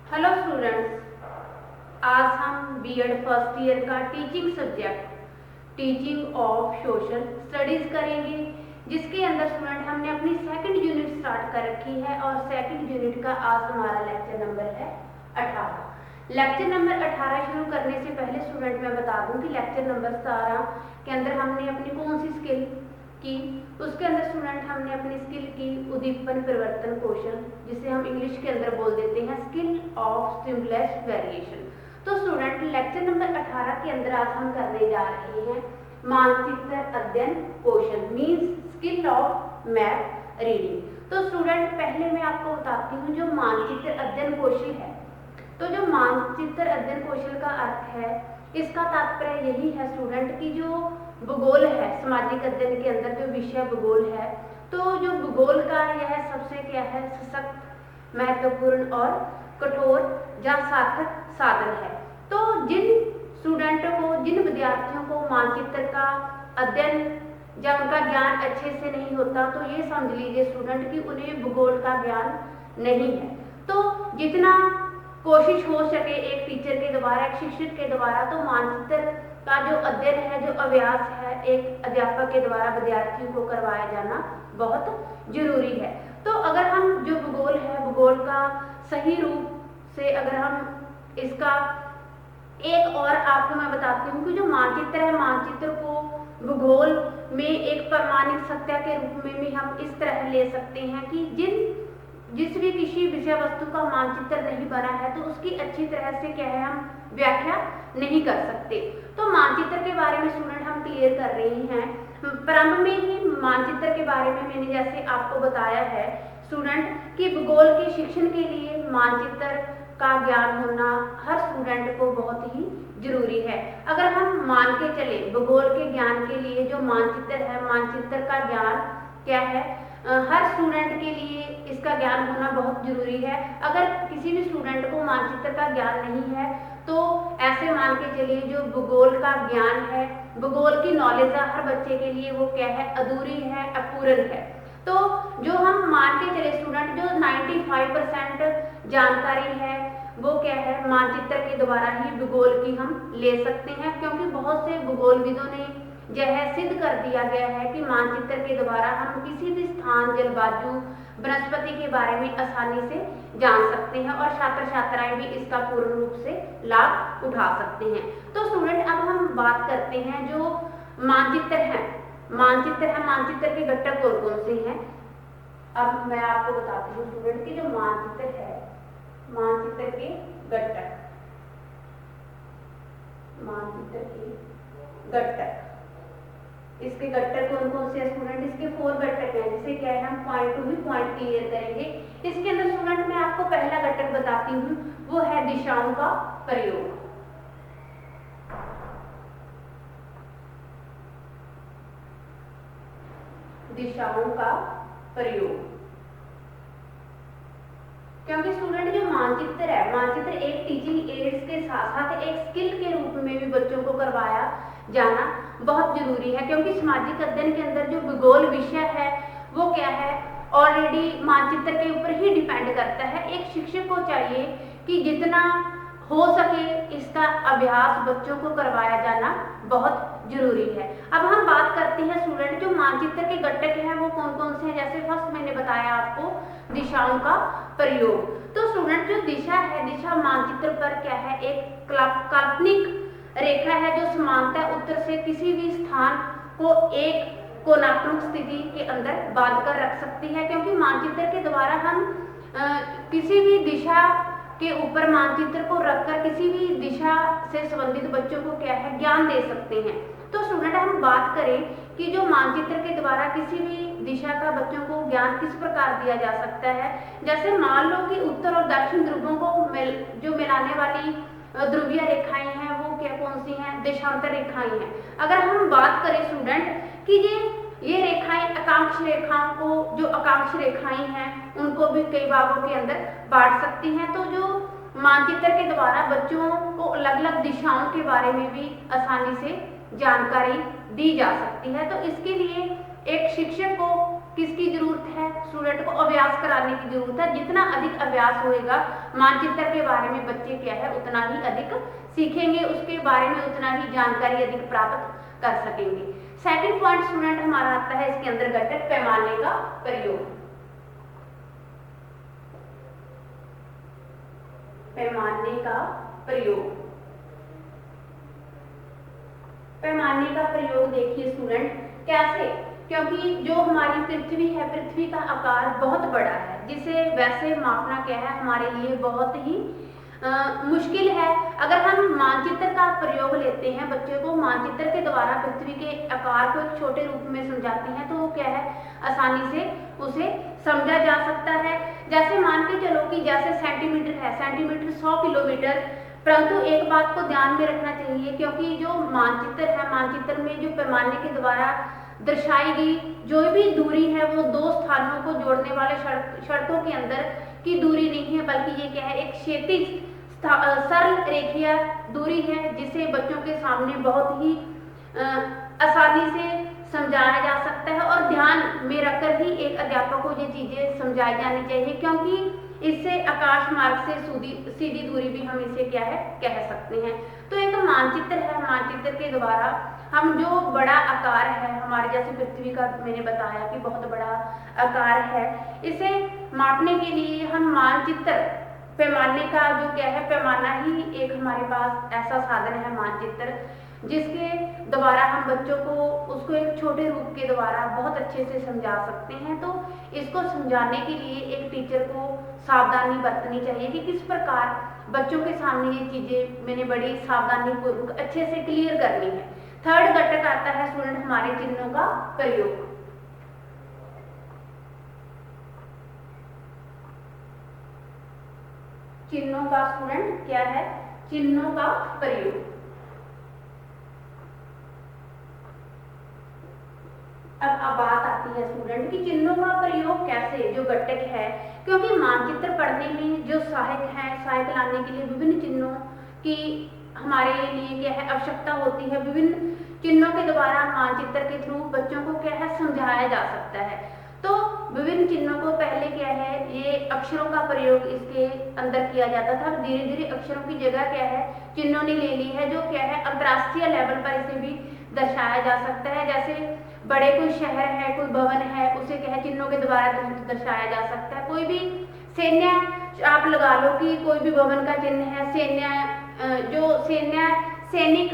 Hello students, आज हम BEd first year का teaching subject teaching of social studies करेंगे, जिसके अंदर स्टूडेंट हमने अपनी सेकंड यूनिट स्टार्ट कर रखी है और सेकंड यूनिट का आज हमारा लेक्चर नंबर है 18। लेक्चर नंबर 18 शुरू करने से पहले स्टूडेंट मैं बता दूं कि लेक्चर नंबर 17 के अंदर हमने अपनी कौन सी स्किल की। उसके अंदर स्टूडेंट हमने अपनी स्किल की उद्दीपन परिवर्तन कौशल, जिसे हम इंग्लिश के अंदर बोल देते हैं स्किल ऑफ स्टिमुलस वेरिएशन। तो स्टूडेंट लेक्चर नंबर 18 के अंदर आज हम करने जा रहे हैं मानचित्र अध्ययन कौशल, means skill of map reading. तो स्टूडेंट पहले मैं आपको बताती हूँ जो मानचित्र अध्ययन कौशल है। तो जो मानचित्र अध्ययन कौशल का अर्थ है, इसका तात्पर्य यही है स्टूडेंट की जो भूगोल है, सामाजिक अध्ययन के अंदर जो विषय भूगोल है, तो जो भूगोल का यह सबसे क्या है सशक्त, महत्वपूर्ण और कठोर या सार्थक साधन है। तो जिन स्टूडेंटों को, जिन विद्यार्थियों को मानचित्र का अध्ययन या उनका ज्ञान अच्छे से नहीं होता, तो ये समझ लीजिए स्टूडेंट कि उन्हें भूगोल का ज्ञान नहीं है। तो जितना कोशिश हो सके एक टीचर के द्वारा, एक शिक्षक के द्वारा, तो मानचित्र का जो अध्ययन है, जो अभ्यास है, एक अध्यापक के द्वारा विद्यार्थियों को करवाया जाना बहुत जरूरी है। तो अगर हम जो भूगोल है, भूगोल का सही रूप से अगर हम इसका एक और आपको मैं बताती हूँ कि जो मानचित्र है, मानचित्र को भूगोल में एक प्रमाणित सत्य के रूप में भी हम इस तरह ले सकते हैं कि जिस भी किसी विषय वस्तु का मानचित्र नहीं बना है, तो उसकी अच्छी तरह से क्या है हम व्याख्या नहीं कर सकते। तो मानचित्र के बारे में स्टूडेंट हम क्लियर कर रहे हैं। प्रारंभ में ही मानचित्र के बारे में मैंने जैसे आपको बताया है स्टूडेंट कि भूगोल के शिक्षण के लिए मानचित्र का ज्ञान होना हर स्टूडेंट को बहुत ही जरूरी है। अगर हम मान के चले भूगोल के ज्ञान के लिए जो मानचित्र है, मानचित्र का ज्ञान क्या है, हर स्टूडेंट के लिए इसका ज्ञान होना बहुत जरूरी है। अगर किसी भी स्टूडेंट को मानचित्र का ज्ञान नहीं है, तो ऐसे मान के चलिए जो भूगोल का ज्ञान है, भूगोल की नॉलेज है, हर बच्चे के लिए वो क्या है, अधूरी है, अपूर्ण है। तो जो हम मान के चले स्टूडेंट, जो 95% जानकारी है वो क्या है, मानचित्र के द्वारा ही भूगोल की हम ले सकते हैं, क्योंकि बहुत से भूगोलविदों ने यह सिद्ध कर दिया गया है कि मानचित्र के द्वारा हम किसी भी स्थान, जलवायु, वनस्पति के बारे में आसानी से जान सकते हैं और छात्र छात्राएं भी इसका पूर्ण रूप से लाभ उठा सकते हैं। तो स्टूडेंट अब हम बात करते हैं जो मानचित्र है, मानचित्र के घटक कौन कौन से हैं। अब मैं आपको बताती हूँ स्टूडेंट की जो मानचित्र है, मानचित्र के घटक, मानचित्र के घटक, इसके घटक कौन कौन से स्टूडेंट, इसके 4 घटक हैं, जिसे क्या है हम पॉइंट टू भी पॉइंट क्लियर करेंगे। इसके अंदर स्टूडेंट मैं आपको पहला घटक बताती हूँ, वो है दिशाओं का प्रयोग। दिशाओं का प्रयोग, क्योंकि स्टूडेंट जो मानचित्र है, मानचित्र एक टीचिंग एड्स के साथ साथ एक स्किल के रूप में भी बच्चों को करवाया जाना बहुत जरूरी है, क्योंकि सामाजिक अध्ययन के अंदर जो भूगोल विषय है वो क्या है, ऑलरेडी मानचित्र के ऊपर ही डिपेंड करता है। एक शिक्षक को चाहिए कि जितना हो सके इसका अभ्यास बच्चों को करवाया जाना बहुत जरूरी है। अब हम बात करते हैं स्टूडेंट जो मानचित्र के घटक हैं वो कौन कौन से हैं। जैसे फर्स्ट मैंने बताया आपको दिशाओं का प्रयोग। तो स्टूडेंट जो दिशा है, दिशा मानचित्र पर क्या है, एक काल्पनिक रेखा है जो समांतर उत्तर से किसी भी स्थान को एक कोणात्मक स्थिति के अंदर बांध कर रख सकती है, क्योंकि मानचित्र के द्वारा हम किसी भी दिशा के ऊपर मानचित्र को रखकर किसी भी दिशा से संबंधित बच्चों को क्या है ज्ञान दे सकते हैं। तो स्टूडेंट हम बात करें कि जो मानचित्र के द्वारा किसी भी दिशा का बच्चों को ज्ञान किस प्रकार दिया जा सकता है। जैसे मान लो कि उत्तर और दक्षिण ध्रुवों को जो मिलाने वाली ध्रुवीय रेखाएं हैं वो क्या कौन सी हैं, देशांतर रेखाएं हैं। अगर हम बात करें स्टूडेंट कि ये रेखाएं अकांक्ष रेखाओं को, जो अकांक्ष रेखाएं हैं उनको भी कई भागों के अंदर बांट सकती हैं। तो जो मानचित्र के द्वारा बच्चों को अलग अलग दिशाओं के बारे में भी आसानी से जानकारी दी जा सकती है। तो इसके लिए एक शिक्षक को किसकी जरूरत है? स्टूडेंट को अभ्यास कराने की जरूरत है। जितना अधिक अभ्यास होएगा मानचित्र के बारे में बच्चे क्या है उतना ही अधिक सीखेंगे, उसके बारे में उतना ही जानकारी अधिक प्राप्त कर सकेंगे। सेकंड पॉइंट स्टूडेंट हमारा आता है इसके अंदर घटक पैमाने का प्रयोग। पैमाने का प्रयोग, पैमाने का प्रयोग देखिए स्टूडेंट कैसे, क्योंकि जो हमारी पृथ्वी है, पृथ्वी का आकार बहुत बड़ा है, जिसे वैसे मापना क्या है हमारे लिए बहुत ही मुश्किल है। अगर हम मानचित्र का प्रयोग लेते हैं, बच्चे को मानचित्र के द्वारा पृथ्वी के आकार को एक छोटे रूप में समझाते हैं, तो वो क्या है आसानी से उसे समझा जा सकता है। जैसे मान के चलो कि जैसे सेंटीमीटर है, सेंटीमीटर 100 किलोमीटर, परंतु एक बात को ध्यान में रखना चाहिए, क्योंकि जो मानचित्र है, मानचित्र में जो पैमाने के द्वारा दर्शाई गई जो भी दूरी है वो दो स्थानों को जोड़ने वाले शर्तों के अंदर की दूरी नहीं है, बल्कि ये क्या है एक क्षैतिज सरल रेखीय दूरी है, जिसे बच्चों के सामने बहुत ही आसानी से समझाया जा सकता है और ध्यान में रखकर ही एक अध्यापक को ये चीजें समझाई जानी चाहिए, क्योंकि इससे आकाश मार्ग से सीधी दूरी भी हम इसे क्या है कह सकते हैं। तो एक मानचित्र है, मानचित्र के द्वारा हम जो बड़ा आकार है हमारे जैसे पृथ्वी का मैंने बताया कि बहुत बड़ा आकार है, इसे मापने के लिए हम मानचित्र पैमाने का जो क्या है पैमाना ही एक हमारे पास ऐसा साधन है मानचित्र, जिसके द्वारा हम बच्चों को उसको एक छोटे रूप के द्वारा बहुत अच्छे से समझा सकते हैं। तो इसको समझाने के लिए एक टीचर को सावधानी बरतनी चाहिए कि किस प्रकार बच्चों के सामने ये चीजें मैंने बड़ी सावधानी पूर्वक अच्छे से क्लियर करनी है। थर्ड घटक आता है स्टूडेंट हमारे चिन्हों का प्रयोग। चिन्हों का स्टूडेंट क्या है, चिन्हों का प्रयोग। अब बात आती है स्टूडेंट कि चिन्हों का प्रयोग कैसे, जो घटक है, क्योंकि मानचित्र पढ़ने में जो सहायक है, सहायक लाने के लिए विभिन्न चिन्हों की हमारे लिए क्या है आवश्यकता होती है। विभिन्न चिन्हों के द्वारा मानचित्र के थ्रू बच्चों को क्या है समझाया जा सकता है। तो विभिन्न चिन्हों को पहले क्या है ये अक्षरों का प्रयोग इसके अंदर किया जाता था, धीरे धीरे अक्षरों की जगह क्या है चिन्हों ने ले ली है, जो क्या है अंतरराष्ट्रीय लेवल पर इसे भी दर्शाया जा सकता है। जैसे बड़े कोई शहर है, कोई भवन है, उसे क्या है चिन्हों के द्वारा दर्शाया जा सकता है। कोई भी सैन्य आप लगा लो कि कोई भी भवन का चिन्ह है, सैन्य जो सैन्य सैनिक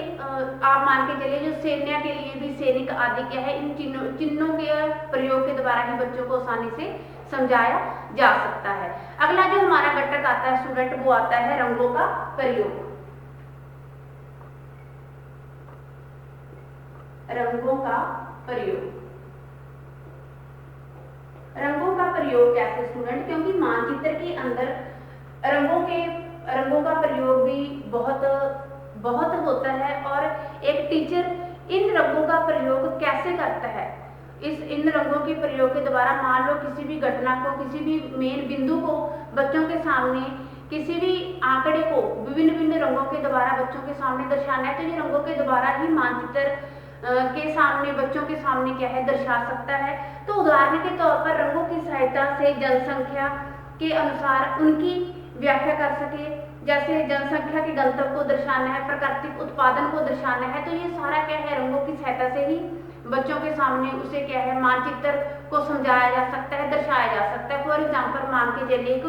आप मान के चलिए जो सैन्य के लिए भी सैनिक आदि क्या है, इन चिन्हों के प्रयोग के द्वारा ही बच्चों को आसानी से समझाया जा सकता है। अगला जो हमारा घटक आता है स्टूडेंट वो आता है रंगों का प्रयोग। रंगों का प्रयोग, रंगों का प्रयोग कैसे स्टूडेंट, क्योंकि मानचित्र के अंदर रंगों का प्रयोग भी बहुत होता है और एक टीचर इन रंगों का प्रयोग कैसे करता है, इन रंगों के प्रयोग के द्वारा मान लो किसी भी घटना को, किसी भी मेन बिंदु को बच्चों के सामने, किसी भी आंकड़े को विभिन्न रंगों के द्वारा बच्चों के सामने दर्शाना है, तो ये रंगों के द्वारा ही मानचित्र के सामने बच्चों के सामने क्या है दर्शा सकता है। तो उदाहरण के तौर पर रंगों की सहायता से जनसंख्या के अनुसार उनकी व्याख्या कर सके, जैसे जनसंख्या के घनत्व को दर्शाना है, प्राकृतिक उत्पादन को दर्शाना है, तो ये सारा क्या है रंगों की सहायता से ही बच्चों के सामने उसे क्या है मानचित्र को समझाया जा सकता है, दर्शाया जा सकता है। फॉर एग्जाम्पल मान के चलिए को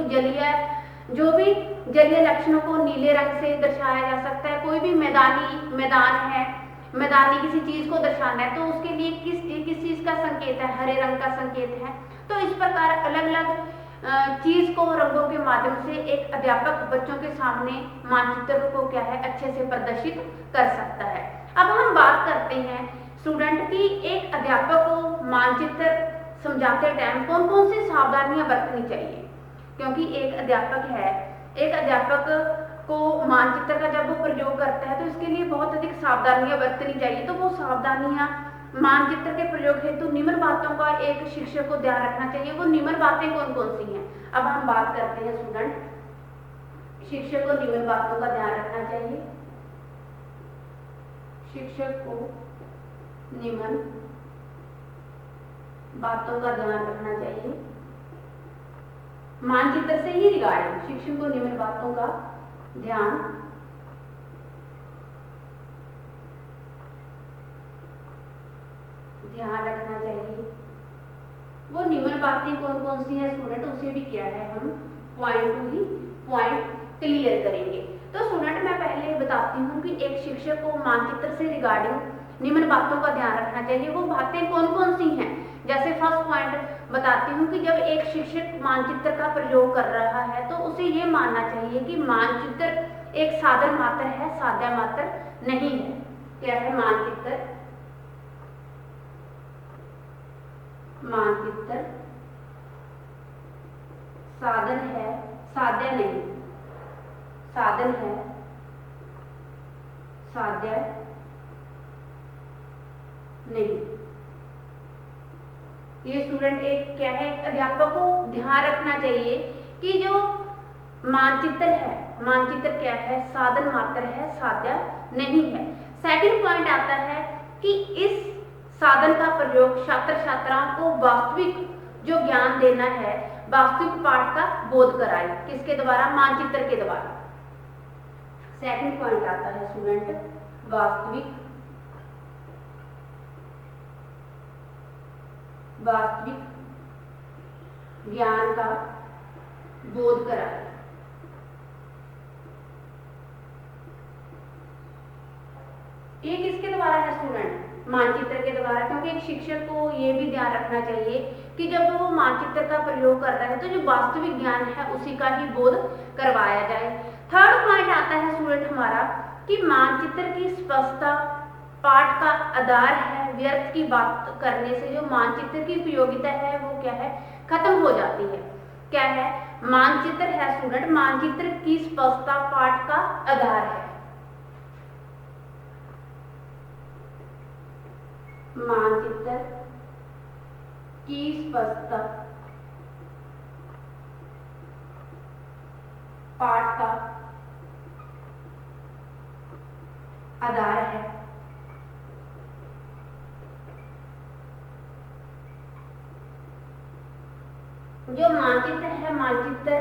जो भी जलीय लक्षणों को नीले रंग से दर्शाया जा सकता है। कोई भी मैदानी किसी चीज को दर्शाना है तो उसके लिए किस चीज का संकेत है, हरे रंग का संकेत है। तो इस प्रकार अलग अलग चीज को रंगों के माध्यम से एक अध्यापक बच्चों के सामने मानचित्र को क्या है अच्छे से प्रदर्शित कर सकता है। अब हम बात करते हैं स्टूडेंट की एक अध्यापक को मानचित्र समझाते टाइम कौन कौन सी सावधानियां बरतनी चाहिए, क्योंकि एक अध्यापक को मानचित्र का जब वो प्रयोग करता है तो इसके लिए बहुत अधिक सावधानियां बरतनी चाहिए। तो वो सावधानियां मानचित्र के प्रयोग हेतु निम्न बातों का एक शिक्षक को ध्यान रखना चाहिए। वो निम्न बातें कौन कौन सी हैं, अब हम बात करते हैं स्टूडेंट, शिक्षक को निम्न बातों का ध्यान रखना चाहिए। शिक्षक को निम्न बातों का ध्यान रखना चाहिए। मानचित्र से ही रिगार्डिंग शिक्षक को निम्न बातों का ध्यान रखना चाहिए। वो निम्न बातें कौन कौन सी है स्टूडेंट, उसे भी क्या है हम पॉइंट टू ही पॉइंट क्लियर करेंगे। तो स्टूडेंट मैं पहले बताती हूँ कि एक शिक्षक को मानचित्र से रिगार्डिंग निम्न बातों का ध्यान रखना चाहिए। वो बातें कौन कौन सी हैं, जैसे फर्स्ट पॉइंट बताती हूँ कि जब एक शिक्षक मानचित्र का प्रयोग कर रहा है तो उसे ये मानना चाहिए कि मानचित्र एक साधन मात्र है, साध्य मात्र नहीं है। क्या है मानचित्र? मानचित्र साधन है, साध्य नहीं। साधन है, साध्य नहीं। ये स्टूडेंट एक क्या है, अध्यापक को ध्यान रखना चाहिए कि जो मानचित्र है, मानचित्र क्या है, साधन मात्र है, साध्य नहीं है। सेकंड पॉइंट आता है कि इस साधन का प्रयोग छात्र छात्राओं को वास्तविक जो ज्ञान देना है, वास्तविक पाठ का बोध कराए। किसके द्वारा? मानचित्र के द्वारा। सेकंड पॉइंट आता है स्टूडेंट वास्तविक ज्ञान का बोध कराए। ये किसके द्वारा है स्टूडेंट? मानचित्र के द्वारा, क्योंकि एक शिक्षक को ये भी ध्यान रखना चाहिए कि जब वो मानचित्र का प्रयोग कर रहा है तो जो वास्तविक ज्ञान है उसी का ही बोध करवाया जाए। थर्ड पॉइंट आता है स्टूडेंट हमारा कि मानचित्र की स्पष्टता पाठ का आधार है। व्यर्थ की बात करने से जो मानचित्र की उपयोगिता है वो क्या है, खत्म हो जाती है। क्या है? मानचित्र है स्टूडेंट, मानचित्र की स्पष्टता पाठ का आधार है। मानचित्र की स्पष्टता पाठ का आधार है। जो मानचित्र है, मानचित्र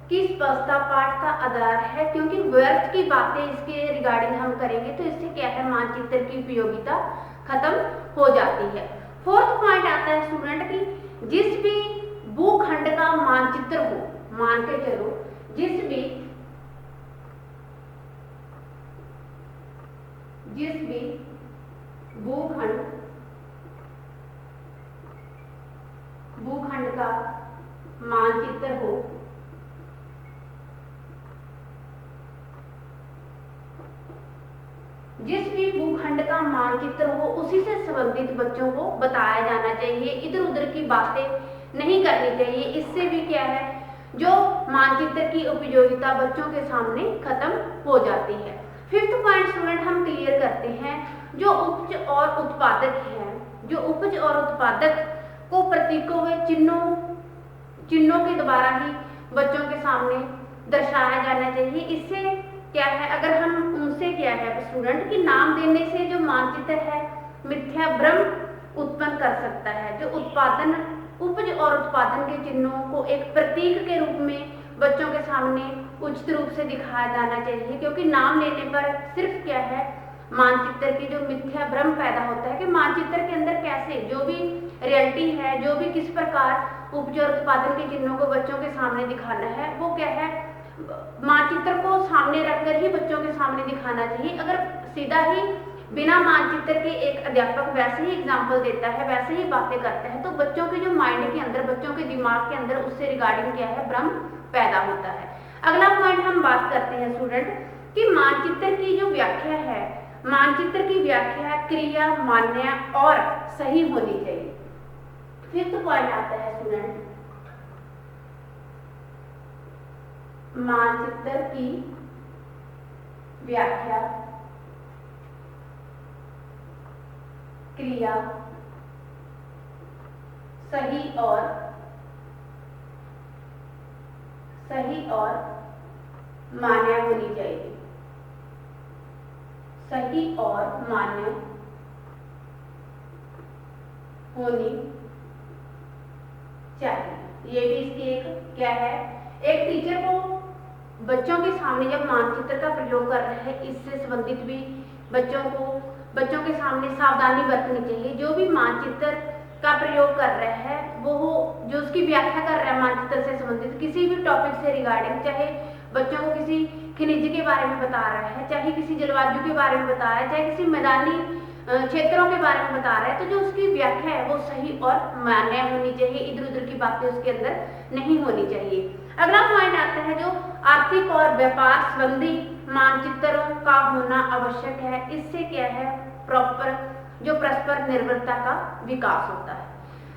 की स्पष्टता पाठ का आधार है, क्योंकि व्यर्थ की बातें इसके रिगार्डिंग हम करेंगे तो इससे क्या है, मानचित्र की उपयोगिता खत्म हो जाती है। फोर्थ पॉइंट आता है स्टूडेंट कि जिस भी भूखंड का मानचित्र हो, मान के चलो जिस भी भूखंड का मानचित्र हो, जिस भी भूखंड का मानचित्र हो उसी से संबंधित बच्चों को बताया जाना चाहिए। इधर उधर की बातें नहीं करनी चाहिए। इससे भी क्या है, जो मानचित्र की उपयोगिता बच्चों के सामने खत्म हो जाती है। फिफ्थ पॉइंट स्टूडेंट हम क्लियर करते हैं, जो उपज और उत्पादक है, जो उपज और उत्पादक को प्रतीकों व चिन्हों के द्वारा ही बच्चों के सामने दर्शाया जाना चाहिए। इससे क्या है, अगर हम उनसे क्या है स्टूडेंट कि नाम देने से जो मानचित्र है मिथ्या भ्रम उत्पन्न कर सकता है। जो उपज और उत्पादन के चिन्हों को एक प्रतीक के रूप में बच्चों के सामने उचित रूप से दिखाया जाना चाहिए, क्योंकि नाम लेने पर सिर्फ क्या है, मानचित्र की जो मिथ्या भ्रम पैदा होता है कि मानचित्र के अंदर कैसे जो भी रियलिटी है, जो भी किस प्रकार उपज और उत्पादन के चिन्हों को बच्चों के सामने दिखाना है, वो क्या है, मानचित्र को सामने रखकर ही बच्चों के सामने दिखाना चाहिए। अगर सीधा ही बिना मानचित्र के एक अध्यापक वैसे ही एग्जाम्पल देता है, वैसे ही बातें करता है, तो बच्चों के जो माइंड के अंदर, बच्चों के दिमाग के अंदर उससे रिगार्डिंग क्या है, भ्रम पैदा होता है। अगला पॉइंट हम बात करते हैं स्टूडेंट कि मानचित्र की जो व्याख्या है, मानचित्र की व्याख्या क्रिया, मान्य और सही होनी चाहिए। फिफ्थ पॉइंट आता है स्टूडेंट, मानचित्र की व्याख्या क्रिया सही और मान्य होनी चाहिए। सही और मान्य होनी चाहिए। ये भी इसकी एक क्या है, एक टीचर को बच्चों के सामने जब मानचित्र का प्रयोग कर रहे हैं, इससे संबंधित भी बच्चों के सामने सावधानी बरतनी चाहिए। जो भी मानचित्र का प्रयोग कर रहे हैं वो जो उसकी व्याख्या कर रहा है मानचित्र से संबंधित किसी भी टॉपिक से रिगार्डिंग, चाहे बच्चों को किसी खनिज के बारे में बता रहा है, चाहे किसी जलवायु के बारे में बता रहा है, चाहे किसी मैदानी क्षेत्रों के बारे में बता रहा है, तो जो उसकी व्याख्या है वो सही और मान्य होनी चाहिए, इधर उधर की बातें उसके अंदर नहीं होनी चाहिए। अगला पॉइंट आता है जो आर्थिक और व्यापार संबंधी मानचित्रों का होना आवश्यक है। इससे क्या है, प्रॉपर जो परस्पर निर्भरता का विकास होता है।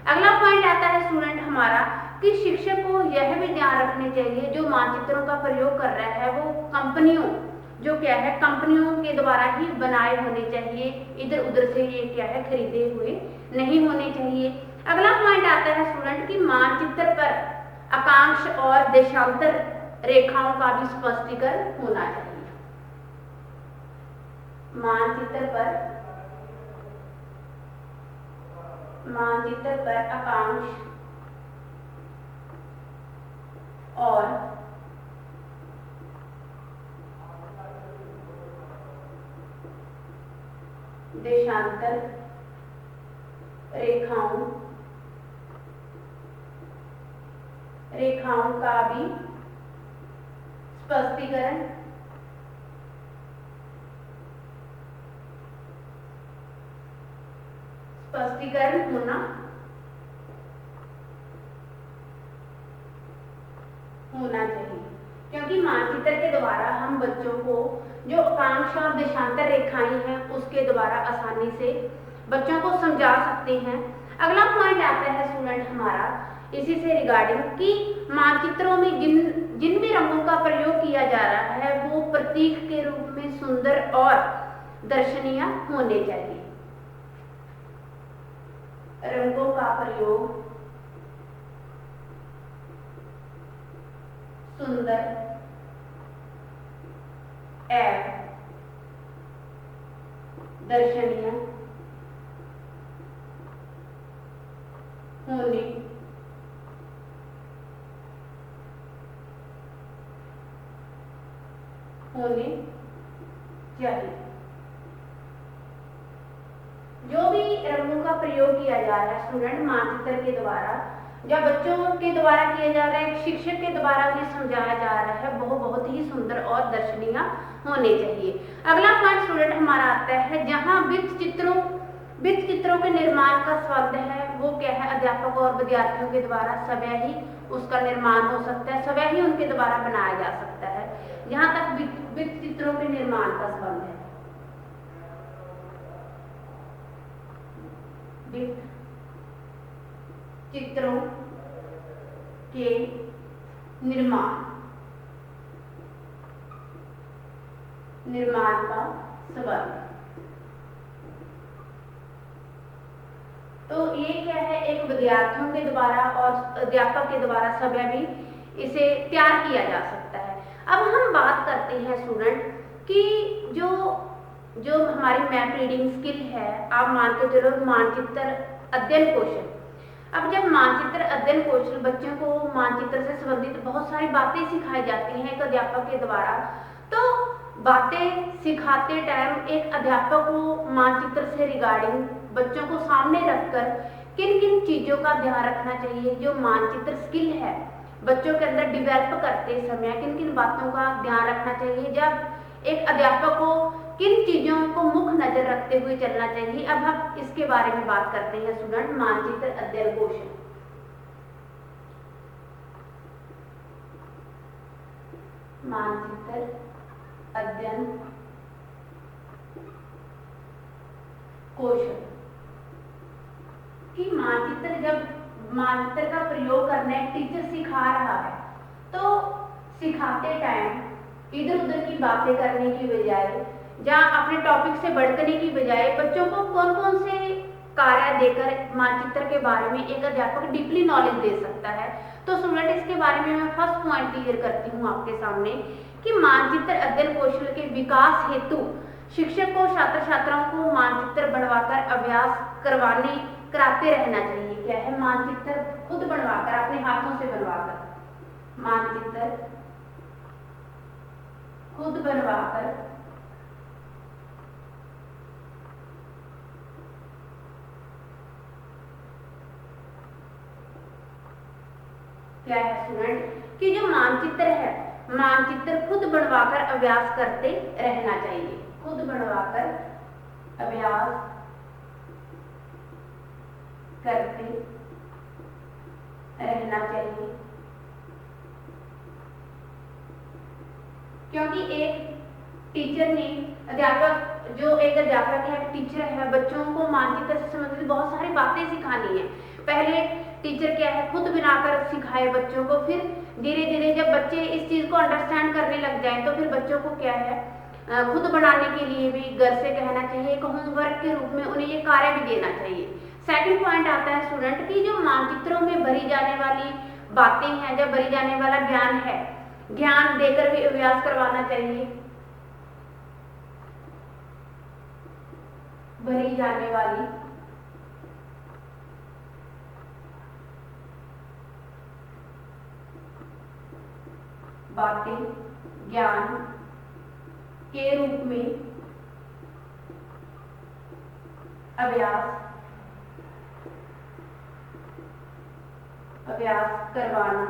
अगला पॉइंट आता है स्टूडेंट हमारा कि शिक्षक को यह भी ध्यान रखने चाहिए जो मानचित्रों का प्रयोग कर रहा है वो कंपनियों के द्वारा ही बनाए होने चाहिए, इधर उधर से ये क्या है खरीदे हुए नहीं होने चाहिए। अगला पॉइंट आता है स्टूडेंट कि मानचित्र पर अक्षांश और देशांतर रेखाओं का भी स्पष्टीकरण होना चाहिए। मानचित्र पर अक्षांश और देशांतर रेखाओं का भी स्पष्टीकरण होना चाहिए, क्योंकि मानचित्र के द्वारा हम बच्चों को जो अक्षांश और देशांतर रेखाएं हैं उसके द्वारा आसानी से बच्चों को समझा सकते हैं। अगला पॉइंट आता है स्टूडेंट हमारा इसी से रिगार्डिंग कि मानचित्रों में जिन भी रंगों का प्रयोग किया जा रहा है वो प्रतीक के रूप में सुंदर और दर्शनीय होने चाहिए। रंगों का प्रयोग सुंदर एवं दर्शनीय होने चाहिए। जो भी रंगों का प्रयोग किया जा रहा है स्टूडेंट मानचित्र के द्वारा या बच्चों के द्वारा किया जा रहा है, शिक्षक के द्वारा उन्हें समझाया जा रहा है, वो बहुत ही सुंदर और दर्शनीय होने चाहिए। अगला पॉइंट स्टूडेंट हमारा आता है जहां वृत्त चित्रों के निर्माण का संबंध है वो क्या है, अध्यापक और विद्यार्थियों के द्वारा स्वयं ही उसका निर्माण हो सकता है, स्वयं ही उनके द्वारा बनाया जा सकता है। जहां तक वृत्त चित्रों के निर्माण का संबंध है, वृत्त चित्रों के निर्माण का संबंध, तो ये क्या है, एक विद्यार्थियों के द्वारा और अध्यापक के द्वारा स्वयं भी इसे तैयार किया जा सकता है। अब हम बात करते हैं स्टूडेंट कि जो हमारी मैप रीडिंग स्किल है, आप मान के चलो मानचित्र अध्ययन कौशल। अब जब मानचित्र अध्ययन कौशल बच्चों को मानचित्र से संबंधित बहुत सारी बातें सिखाई जाती हैं एक अध्यापक के द्वारा, तो बातें सिखाते टाइम एक अध्यापक को मानचित्र से रिगार्डिंग बच्चों को सामने रखकर किन किन चीजों का ध्यान रखना चाहिए, जो मानचित्र स्किल है बच्चों के अंदर डिवेल्प करते समय किन किन बातों का ध्यान रखना चाहिए, जब एक अध्यापक को किन चीजों को मुख्य नजर रखते हुए चलना चाहिए। अब हम इसके बारे में बात करते हैं स्टूडेंट मानचित्र अध्ययन कौशल। मानचित्र अध्ययन कौशल कि मानचित्र का प्रयोग करना एक टीचर सिखा रहा है तो सिखाते टाइम इधर उधर की बातें करने की बजाय या अपने टॉपिक से भटकने की बजाय बच्चों को कौन कौन से कार्य देकर मानचित्र के बारे में एक अध्यापक डीपली नॉलेज दे सकता है। तो स्टूडेंट इसके बारे में मैं फर्स्ट पॉइंट क्लियर करती हूँ आपके सामने कि मानचित्र अध्ययन कौशल के विकास हेतु शिक्षक को छात्र छात्राओं को मानचित्र बढ़वाकर अभ्यास करवाने कराते रहना चाहिए। क्या है, मानचित्र खुद बनवाकर, अपने हाथों से बनवाकर, मानचित्र खुद बनवाकर क्या है स्टूडेंट कि जो मानचित्र है, मानचित्र खुद बनवाकर अभ्यास करते रहना चाहिए, खुद बनवाकर अभ्यास करते रहना चाहिए। क्योंकि एक टीचर ने, अध्यापक, जो एक अध्यापक है, टीचर है, बच्चों को मानचित्र से संबंधित बहुत सारी बातें सिखानी है। पहले टीचर क्या है, खुद बनाकर सिखाए बच्चों को, फिर धीरे धीरे जब बच्चे इस चीज को अंडरस्टैंड करने लग जाएं तो फिर बच्चों को क्या है, खुद बनाने के लिए भी घर से कहना चाहिए, एक होमवर्क के रूप में उन्हें ये कार्य भी देना चाहिए। सेकंड पॉइंट आता है स्टूडेंट की जो मानचित्रों में भरी जाने वाली बातें हैं, जब भरी जाने वाला ज्ञान है, ध्यान देकर भी अभ्यास करवाना चाहिए। भरी जाने वाली बातें ज्ञान के रूप में अभ्यास करवाना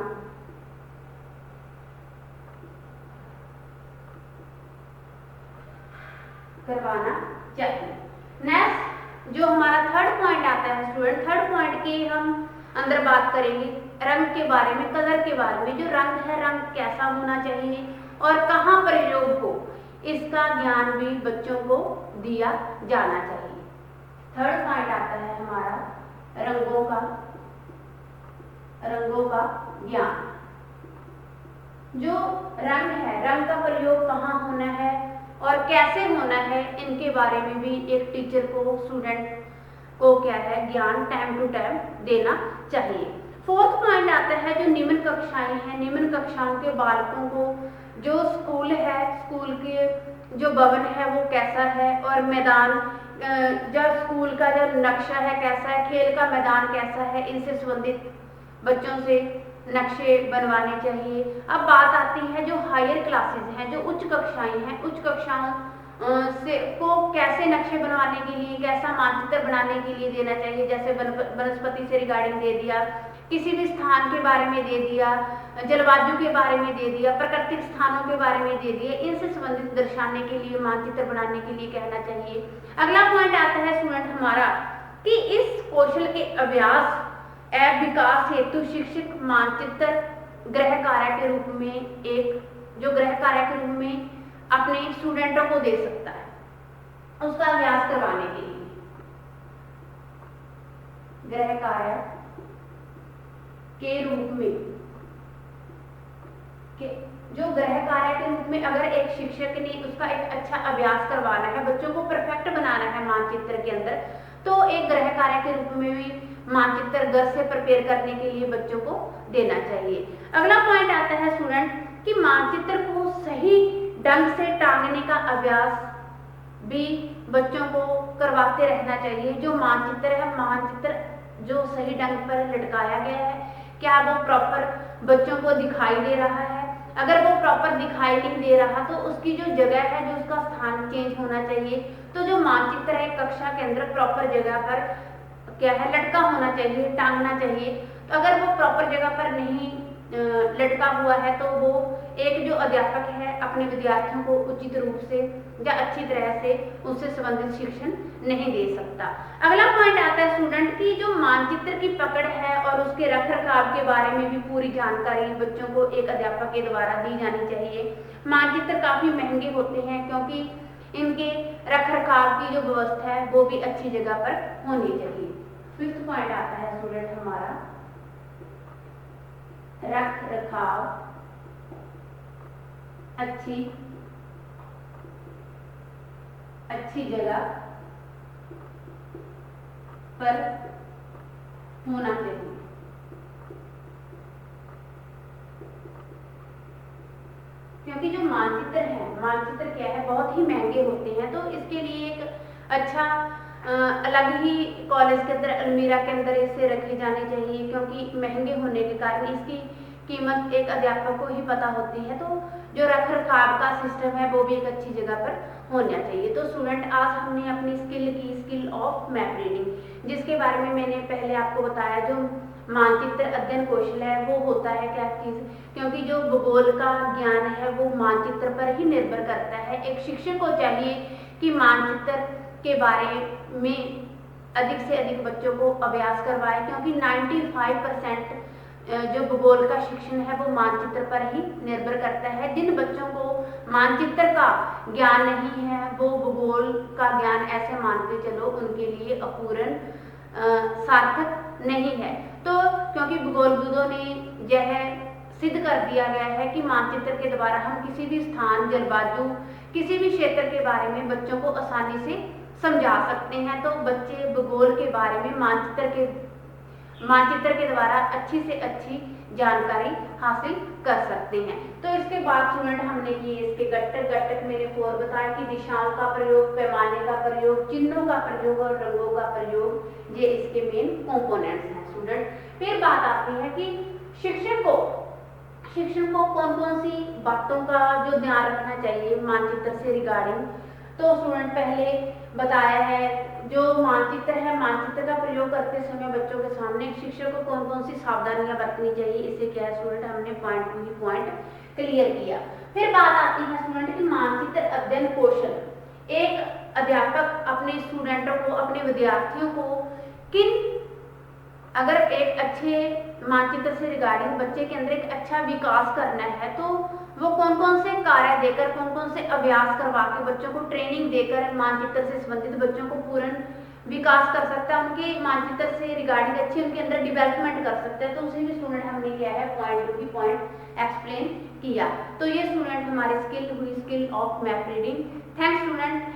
चाहिए। नेक्स्ट जो हमारा थर्ड पॉइंट आता है स्टूडेंट, थर्ड पॉइंट की हम अंदर बात करेंगे रंग के बारे में, कलर के बारे में। जो रंग है, रंग कैसा होना चाहिए और कहाँ प्रयोग हो, इसका ज्ञान भी बच्चों को दिया जाना चाहिए। थर्ड पॉइंट आता है हमारा रंगों का ज्ञान। जो रंग है, रंग का प्रयोग कहाँ होना है और कैसे होना है, इनके बारे में भी एक टीचर को, स्टूडेंट को क्या है, ज्ञान टाइम टू टाइम देना चाहिए। फोर्थ पॉइंट आता है जो निम्न कक्षाएं हैं, निम्न कक्षाओं के बालकों को जो स्कूल है, स्कूल के जो भवन है वो कैसा है, और मैदान, जो स्कूल का जो नक्शा है कैसा है, खेल का मैदान कैसा है, इनसे संबंधित बच्चों से नक्शे बनवाने चाहिए। अब बात आती है जो हायर क्लासेस हैं, जो उच्च कक्षाएं हैं, उच्च कक्षाओं से को कैसे नक्शे बनवाने के लिए, कैसा मानचित्र बनाने के लिए देना चाहिए। जैसे वनस्पति से रिगार्डिंग दे दिया, किसी भी स्थान के बारे में दे दिया, जलवायु के बारे में दे दिया, प्राकृतिक स्थानों के बारे में दे दिया, इनसे संबंधित दर्शाने के लिए, मानचित्र बनाने के लिए कहना चाहिए। अगला पॉइंट आता है स्टूडेंट हमारा कि इस कौशल के अभ्यास एवं विकास हेतु शिक्षक मानचित्र गृह कार्य के रूप में, एक जो गृह कार्य के रूप में अपने स्टूडेंटों को दे सकता है, उसका अभ्यास करवाने के लिए। गृह कार्य के रूप में जो गृह कार्य के रूप में अगर एक शिक्षक ने उसका एक अच्छा अभ्यास करवाना है, बच्चों को परफेक्ट बनाना है मानचित्र के अंदर, तो एक गृह कार्य के रूप में भी मानचित्र घर से प्रिपेयर करने के लिए बच्चों को देना चाहिए। अगला पॉइंट आता है स्टूडेंट कि मानचित्र को सही ढंग से टांगने का अभ्यास भी बच्चों को करवाते रहना चाहिए। जो मानचित्र है, मानचित्र जो सही ढंग पर लटकाया गया है, क्या वो प्रॉपर बच्चों को दिखाई दे रहा है। अगर वो प्रॉपर दिखाई नहीं दे रहा तो उसकी जो जगह है, जो उसका स्थान चेंज होना चाहिए। तो जो मानचित्र है कक्षा के अंदर प्रॉपर जगह पर क्या है, लटका होना चाहिए, टांगना चाहिए। तो अगर वो प्रॉपर जगह पर नहीं लटका हुआ है तो वो एक जो अध्यापक है अपने विद्यार्थियों को उचित रूप से या अच्छी तरह से उससे संबंधित शिक्षण नहीं दे सकता। अगला पॉइंट आता है स्टूडेंट की जो मानचित्र की पकड़ है और उसके रख रखाव के बारे में भी पूरी जानकारी बच्चों को एक अध्यापक के द्वारा दी जानी चाहिए। मानचित्र काफी महंगे होते हैं क्योंकि इनके रख रखाव की जो व्यवस्था है वो भी अच्छी जगह पर होनी चाहिए। फिफ्थ पॉइंट आता है स्टूडेंट हमारा रख रखाव अच्छी जगह पर होना चाहिए। क्योंकि जो मानचित्र है, मानचित्र क्या है, बहुत ही महंगे होते हैं, तो इसके लिए एक अच्छा अलग ही कॉलेज के अंदर अलमीरा के अंदर इसे रखी जानी चाहिए, क्योंकि महंगे होने के कारण इसकी कीमत एक अध्यापक को ही पता होती है। तो जो रख रखाव का सिस्टम है वो भी एक अच्छी जगह पर होना चाहिए। तो स्टूडेंट, आज हमने अपनी स्किल की, स्किल ऑफ मैप रीडिंग, जिसके बारे में मैंने पहले आपको बताया, जो मानचित्र अध्ययन कौशल है वो होता है क्या चीज, क्योंकि जो भूगोल का ज्ञान है वो मानचित्र पर ही निर्भर करता है। एक शिक्षक को चाहिए कि मानचित्र के बारे में अधिक से अधिक बच्चों को अभ्यास करवाए, क्योंकि 95% जो भूगोल का शिक्षण है वो मानचित्र पर ही निर्भर करता है। जिन बच्चों को मानचित्र का ज्ञान नहीं है वो भूगोल का ज्ञान ऐसे मान के चलो उनके लिए अपूर्ण सार्थक नहीं है। तो क्योंकि भूगोलविदों ने यह सिद्ध कर दिया गया है कि मानचित्र के द्वारा हम किसी भी स्थान, जलवायु, किसी भी क्षेत्र के बारे में बच्चों को आसानी से समझा सकते हैं। तो बच्चे भूगोल के बारे में मानचित्र के द्वारा अच्छी से अच्छी जानकारी हासिल कर सकते हैं। तो इसके बाद स्टूडेंट हमने किए इसके घटक मैंने 4 बताया कि दिशाओं का प्रयोग, पैमाने का प्रयोग, चिन्हों का प्रयोग और रंगों का प्रयोग, ये इसके मेन कंपोनेंट्स हैं स्टूडेंट। फिर बात आती है कि शिक्षक को कौन कौन सी बातों का जो ध्यान रखना चाहिए मानचित्र से रिगार्डिंग। तो स्टूडेंट पहले बताया है जो मानचित्र है, मानचित्र का प्रयोग करते समय बच्चों के सामने शिक्षक को कौन कौन सी सावधानियां बरतनी चाहिए, इसे क्या है स्टूडेंट हमने पॉइंट टू ही पॉइंट क्लियर किया। फिर बात आती है स्टूडेंट की मानचित्र अध्ययन कौशल। एक अध्यापक अपने स्टूडेंटों को, अपने विद्यार्थियों को अगर एक अच्छे मानचित्र से रिगार्डिंग बच्चे के अंदर एक अच्छा विकास करना है तो वो कौन कौन से कार्य देकर, कौन कौन से अभ्यास करवा के, बच्चों को ट्रेनिंग देकर मानचित्र से संबंधित बच्चों को पूर्ण विकास कर सकता है, उनके मानचित्र से रिगार्डिंग अच्छी उनके अंदर डेवलपमेंट कर सकते हैं। तो उसे भी स्टूडेंट हमने किया है पॉइंट टू पॉइंट एक्सप्लेन किया। तो ये स्टूडेंट हमारी स्किल हुई, skill of map reading. Thanks student.